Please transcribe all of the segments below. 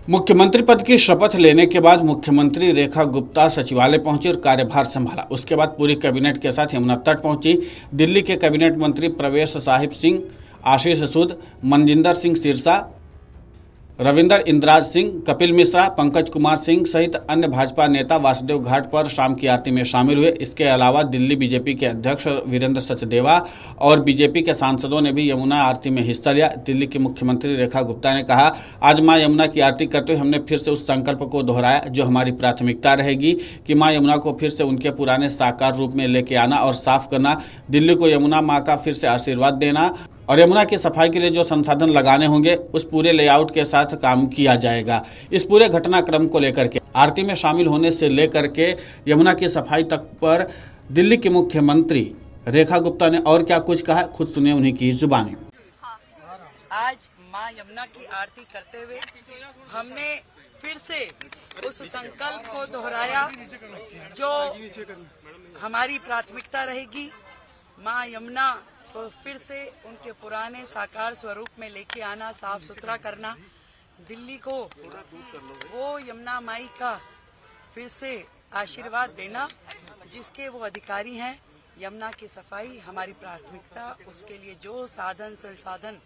मुख्यमंत्री पद की शपथ लेने के बाद मुख्यमंत्री रेखा गुप्ता सचिवालय पहुंची और कार्यभार संभाला। उसके बाद पूरी कैबिनेट के साथ यमुना तट पहुंची। दिल्ली के कैबिनेट मंत्री प्रवेश साहिब सिंह, आशीष सूद, मनजिंदर सिंह सिरसा, रविंदर इंद्राज सिंह, कपिल मिश्रा, पंकज कुमार सिंह सहित अन्य भाजपा नेता वासुदेव घाट पर शाम की आरती में शामिल हुए। इसके अलावा दिल्ली बीजेपी के अध्यक्ष वीरेंद्र सचदेवा और बीजेपी के सांसदों ने भी यमुना आरती में हिस्सा लिया। दिल्ली की मुख्यमंत्री रेखा गुप्ता ने कहा, आज मां यमुना की आरती करते हुए हमने फिर से उस संकल्प को दोहराया जो हमारी प्राथमिकता रहेगी कि मां यमुना को फिर से उनके पुराने साकार रूप में लेके आना और साफ करना, दिल्ली को यमुना मां का फिर से आशीर्वाद देना और यमुना की सफाई के लिए जो संसाधन लगाने होंगे उस पूरे लेआउट के साथ काम किया जाएगा। इस पूरे घटनाक्रम को लेकर के आरती में शामिल होने से लेकर के यमुना की सफाई तक पर दिल्ली के मुख्यमंत्री रेखा गुप्ता ने और क्या कुछ कहा, खुद सुनिए उन्हीं की जुबानी। आज मां यमुना की आरती करते हुए हमने फिर से उस संकल्प को दोहराया जो हमारी प्राथमिकता रहेगी। मां यमुना तो फिर से उनके पुराने साकार स्वरूप में लेके आना, साफ सुथरा करना, दिल्ली को वो यमुना माई का फिर से आशीर्वाद देना जिसके वो अधिकारी हैं। यमुना की सफाई हमारी प्राथमिकता, उसके लिए जो साधन संसाधन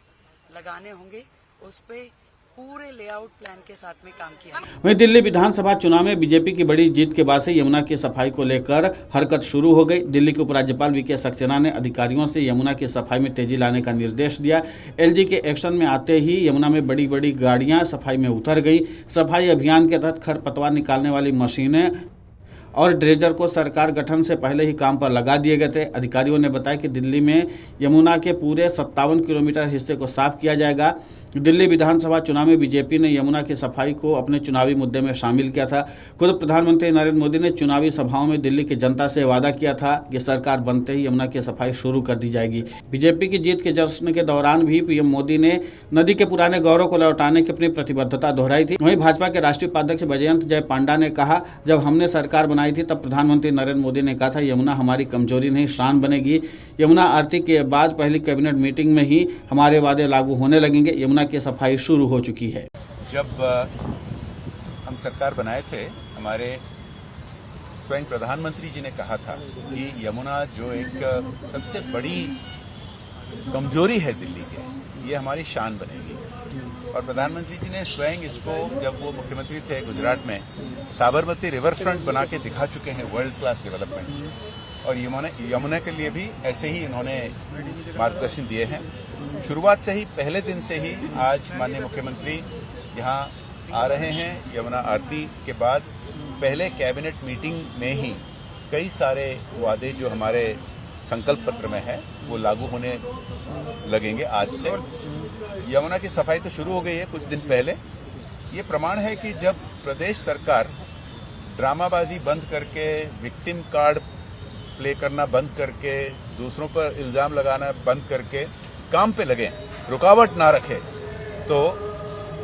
लगाने होंगे उस पे पूरे लेआउट प्लान के साथ में काम किया। वहीं दिल्ली विधानसभा चुनाव में बीजेपी की बड़ी जीत के बाद से यमुना की सफाई को लेकर हरकत शुरू हो गई। दिल्ली के उपराज्यपाल वीके सक्सेना ने अधिकारियों से यमुना की सफाई में तेजी लाने का निर्देश दिया। एलजी के एक्शन में आते ही यमुना में बड़ी बड़ी गाड़ियां सफाई में उतर गई। सफाई अभियान के तहत खरपतवार निकालने वाली मशीनें और ड्रेजर को सरकार गठन से पहले ही काम पर लगा दिए गए थे। अधिकारियों ने बताया कि दिल्ली में यमुना के पूरे 57 किलोमीटर हिस्से को साफ किया जाएगा। दिल्ली विधानसभा चुनाव में बीजेपी ने यमुना की सफाई को अपने चुनावी मुद्दे में शामिल किया था। खुद प्रधानमंत्री नरेंद्र मोदी ने चुनावी सभाओं में दिल्ली की जनता से वादा किया था कि सरकार बनते ही यमुना की सफाई शुरू कर दी जाएगी। बीजेपी की जीत के जश्न के दौरान भी पीएम मोदी ने नदी के पुराने गौरव को लौटाने की अपनी प्रतिबद्धता दोहराई थी। वहीं भाजपा के राष्ट्रीय उपाध्यक्ष बैजयंत जय पांडा ने कहा, जब हमने सरकार बनाई थी तब प्रधानमंत्री नरेंद्र मोदी ने कहा था यमुना हमारी कमजोरी नहीं शान बनेगी। यमुना आरती के बाद पहली कैबिनेट मीटिंग में ही हमारे वादे लागू होने लगेंगे। यमुना की सफाई शुरू हो चुकी है। जब हम सरकार बनाए थे, हमारे स्वयं प्रधानमंत्री जी ने कहा था कि यमुना जो एक सबसे बड़ी कमजोरी है दिल्ली की, ये हमारी शान बनेगी। और प्रधानमंत्री जी ने स्वयं इसको, जब वो मुख्यमंत्री थे गुजरात में, साबरमती रिवर फ्रंट बना के दिखा चुके हैं, वर्ल्ड क्लास डेवलपमेंट। और यमुना के लिए भी ऐसे ही इन्होंने मार्गदर्शन दिए हैं। शुरुआत से ही, पहले दिन से ही आज माननीय मुख्यमंत्री यहाँ आ रहे हैं। यमुना आरती के बाद पहले कैबिनेट मीटिंग में ही कई सारे वादे जो हमारे संकल्प पत्र में है वो लागू होने लगेंगे आज से। यमुना की सफाई तो शुरू हो गई है कुछ दिन पहले। ये प्रमाण है कि जब प्रदेश सरकार ड्रामाबाजी बंद करके, विक्टिम कार्ड प्ले करना बंद करके, दूसरों पर इल्जाम लगाना बंद करके काम पे लगे, रुकावट ना रखे, तो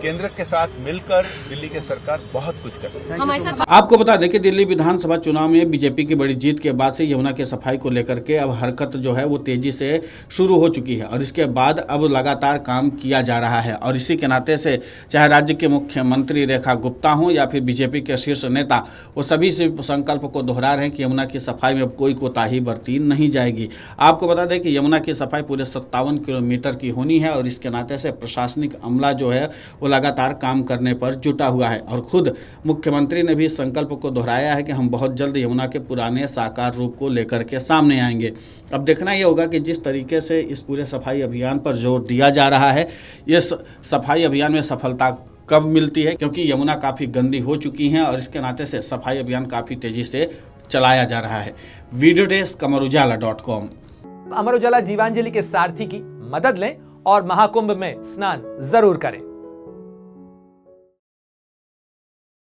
केंद्र के साथ मिलकर दिल्ली की सरकार बहुत कुछ कर सकती है। आपको बता दें कि दिल्ली विधानसभा चुनाव में बीजेपी की बड़ी जीत के बाद से यमुना की सफाई को लेकर के अब हरकत जो है वो तेजी से शुरू हो चुकी है और इसके बाद अब लगातार काम किया जा रहा है। और इसी के नाते से चाहे राज्य के मुख्यमंत्री रेखा गुप्ता हों या फिर बीजेपी के शीर्ष नेता, वो सभी से संकल्प को दोहरा रहे हैं कि यमुना की सफाई में अब कोई कोताही बरती नहीं जाएगी। आपको बता दें कि यमुना की सफाई पूरे 57 किलोमीटर की होनी है और इसके नाते से प्रशासनिक अमला जो है लगातार काम करने पर जुटा हुआ है। और खुद मुख्यमंत्री ने भी संकल्प को दोहराया है कि हम बहुत जल्द यमुना के पुराने साकार रूप को लेकर के सामने आएंगे। अब देखना यह होगा कि जिस तरीके से इस पूरे सफाई अभियान पर जोर दिया जा रहा है, ये सफाई अभियान में सफलता कब मिलती है, क्योंकि यमुना काफ़ी गंदी हो चुकी है और इसके नाते से सफाई अभियान काफ़ी तेजी से चलाया जा रहा है। Video desk अमरउजाला.com। अमर उजाला जीवांजलि के सारथी की मदद लें और महाकुंभ में स्नान जरूर करें।